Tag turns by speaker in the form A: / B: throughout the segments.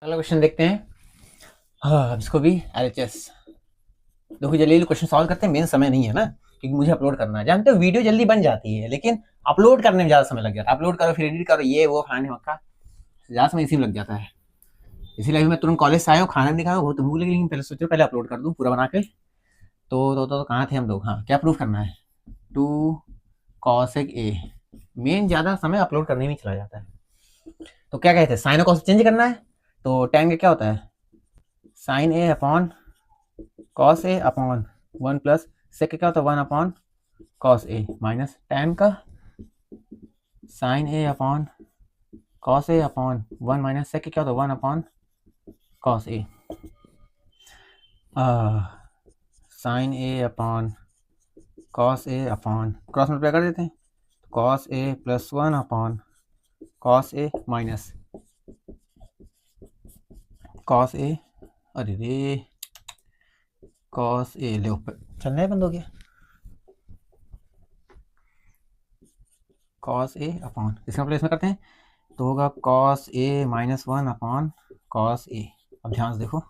A: अगला क्वेश्चन देखते हैं। हाँ, अब इसको भी एलएचएस देखो, जल्दी क्वेश्चन सॉल्व करते हैं। मेन समय नहीं है ना, क्योंकि मुझे अपलोड करना है। जानते हो वीडियो जल्दी बन जाती है, लेकिन अपलोड करने में ज्यादा समय लग जाता है। अपलोड करो, फिर एडिट करो, ये वो फलाने मक्का, ज्यादा समय इसी में लग जाता है। इसीलिए मैं तुरंत कॉलेज से आया हूँ, खाना भी नहीं खाया, बहुत भूख लगी, लेकिन पहले सोचो पहले अपलोड कर दूँ पूरा बना के। तो कहाँ थे हम लोग? हाँ, क्या प्रूफ करना है? 2 cosec A। मेन ज्यादा समय अपलोड करने में चला जाता है। तो क्या कहते हैं, साइन और कॉस चेंज करना है। तो tan का क्या होता है? Sine A upon cos A upon 1 plus sec क्या होता है? 1 upon cos A minus tan का sine A upon cos A upon 1 minus sec क्या होता है? 1 upon cos A। Sine A upon cos A upon cross multiply कर देते हैं। Cos A plus 1 upon cos A minus cos A, अरे रे cos A ले ऊपर चलना है, बंद हो गया। कॉस A अपॉन इसका प्लेस में करते हैं तो होगा cos A minus 1 upon cos A। अब ध्यान से देखो,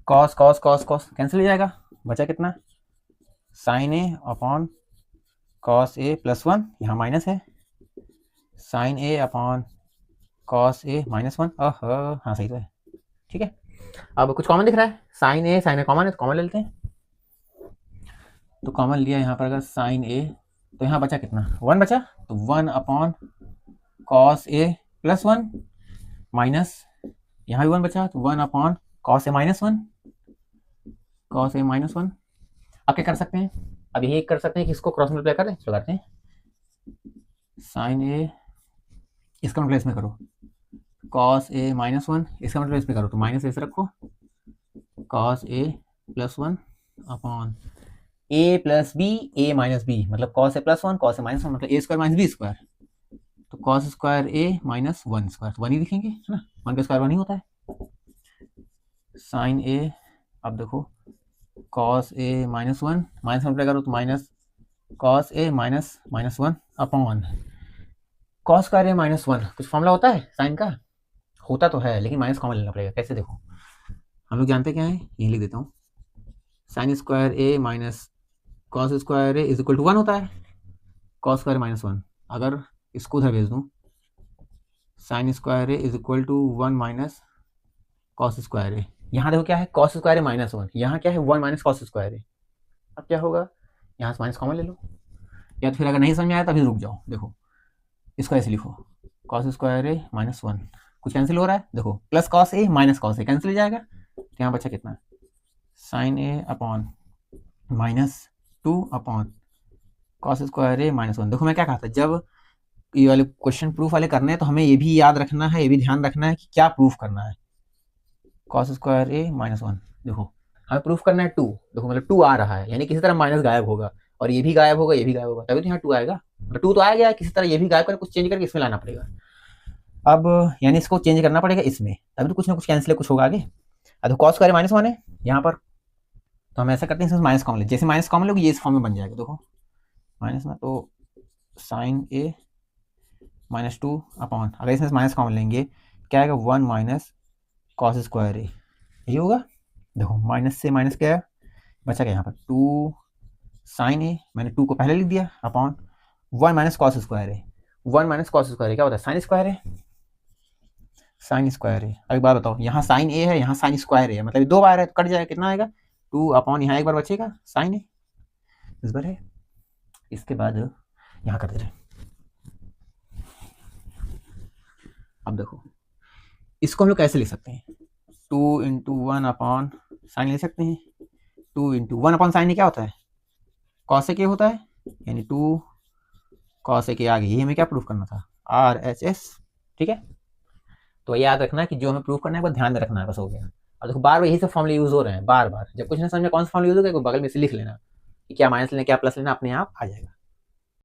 A: cos cos cos cos cancel हो जाएगा, बचा कितना? Sine A upon cos A plus 1, यहाँ माइनस है, sine A upon cos A minus 1। हाँ सही तो है, ठीक है। अब कुछ कॉमन दिख रहा है, साइन A कॉमन है तो कॉमन ले लेते हैं। तो कॉमन लिया यहाँ पर, अगर साइन A तो यहाँ बचा कितना? 1 बचा, तो 1 upon cos A plus 1 minus यहाँ भी 1 बचा, तो 1 upon cos A minus 1, cos A minus 1। अब क्या कर सकते हैं? अब यही कर सकते हैं कि इसको क्रॉस मल्टीप्लाई करें, चलो करते हैं। साइन A इसका प्लेस में करो, कॉस A माइनस 1 इसका प्लेस में करो, तो माइनस ऐसे रखो, cos A plus 1 upon A plus B A minus B, मतलब cos A plus 1 cos A minus 1, मतलब A square minus B square. तो cos square A minus 1 square, तो 1 ही लिखेंगे, है ना, 1 का स्क्वायर 1 ही होता है। साइन A, अब देखो cos A minus 1 minus multiply करो तो minus cos A minus minus 1 upon cos square A minus 1। कुछ फॉर्मूला होता है साइन का? होता तो है, लेकिन माइनस कॉमन लेना पड़ेगा। कैसे? देखो, हम लोग जानते क्या है, यही लिख देता हूँ। Sine square A minus cos square A is equal to 1 होता है, कॉस स्क्वायर माइनस 1। अगर इसको उधर भेज दूँ, sine square A is equal to 1 minus cos square A। यहाँ देखो क्या है, कॉस स्क्वायर A माइनस 1, यहाँ क्या है 1 माइनस कॉस स्क्वायर A। अब क्या होगा, यहाँ से माइनस कॉमन ले लो, या तो फिर अगर नहीं समझ में आया तभी रुक जाओ। देखो इसको ऐसे लिखो, कॉस स्क्वायर A माइनस 1, कुछ कैंसिल हो रहा है, देखो plus cos A minus cos A cancel हो जाएगा, तो यहाँ बचा कितना? Sine A upon minus 2 upon cos square A minus 1। देखो मैं क्या कहा था, जब ये वाले क्वेश्चन प्रूफ वाले करने हैं तो हमें ये भी याद रखना है, ये भी ध्यान रखना है कि क्या प्रूफ करना है। कॉस स्क्वायर A माइनस 1, देखो हमें प्रूफ करना है 2। देखो मतलब 2 आ रहा है, यानी किसी तरह माइनस गायब होगा, और ये भी गायब होगा, ये भी गायब होगा, तभी तो यहाँ 2 आएगा। मतलब 2 तो आ गया, किसी तरह ये भी गायब करके कुछ चेंज करके इसमें लाना पड़ेगा। अब यानी इसको चेंज करना पड़ेगा इसमें, तभी तो कुछ ना कुछ कैंसिल कुछ होगा आगे। अब कॉस स्क्वायर माइनस 1 है यहाँ पर, तो हम ऐसा करते हैं, इसमें माइनस कॉमन ले, जैसे माइनस कॉमन लोगे ये इस फॉर्म में बन जाएगा। देखो माइनस में, तो साइन A माइनस 2 अपॉन, अगर इसमें माइनस कॉमन लेंगे क्या आएगा? 1 माइनस कॉस स्क्वायर A, यही होगा। देखो माइनस से माइनस क्या है, बचा क्या यहाँ पर? 2 साइन A, मैंने 2 को पहले लिख दिया, upon 1 minus cos square A। 1 minus cos square A क्या होता है? Sign square A, sign square A। अब एक बात बताओ, यहाँ साइन A है, यहाँ साइन स्क्वायर A है, मतलब 2 बार है तो कट जाएगा, कितना आएगा? 2 अपॉन यहाँ एक बार बचेगा साइन A, इस बार है। इसके बाद यहाँ कर दे रहे, अब देखो इसको हम लोग कैसे लिख सकते हैं? 2 इंटू 1 अपॉन साइन ले सकते हैं। 2 इंटू 1 अपॉन साइन क्या होता है? कॉस ए होता है, यानी 2 कॉस ए आ गई। ये हमें क्या प्रूफ करना था? RHS, ठीक है। तो याद रखना कि जो हमें प्रूफ करना है वो ध्यान में रखना है, बस हो गया। और देखो बार बार यही सब फॉर्मूले यूज हो रहे हैं, बार बार जब कुछ ना समझ में कौन सा फॉर्मूला यूज होगा बगल में से लिख लेना कि क्या माइनस लेना क्या प्लस लेना, अपने आप आ जाएगा।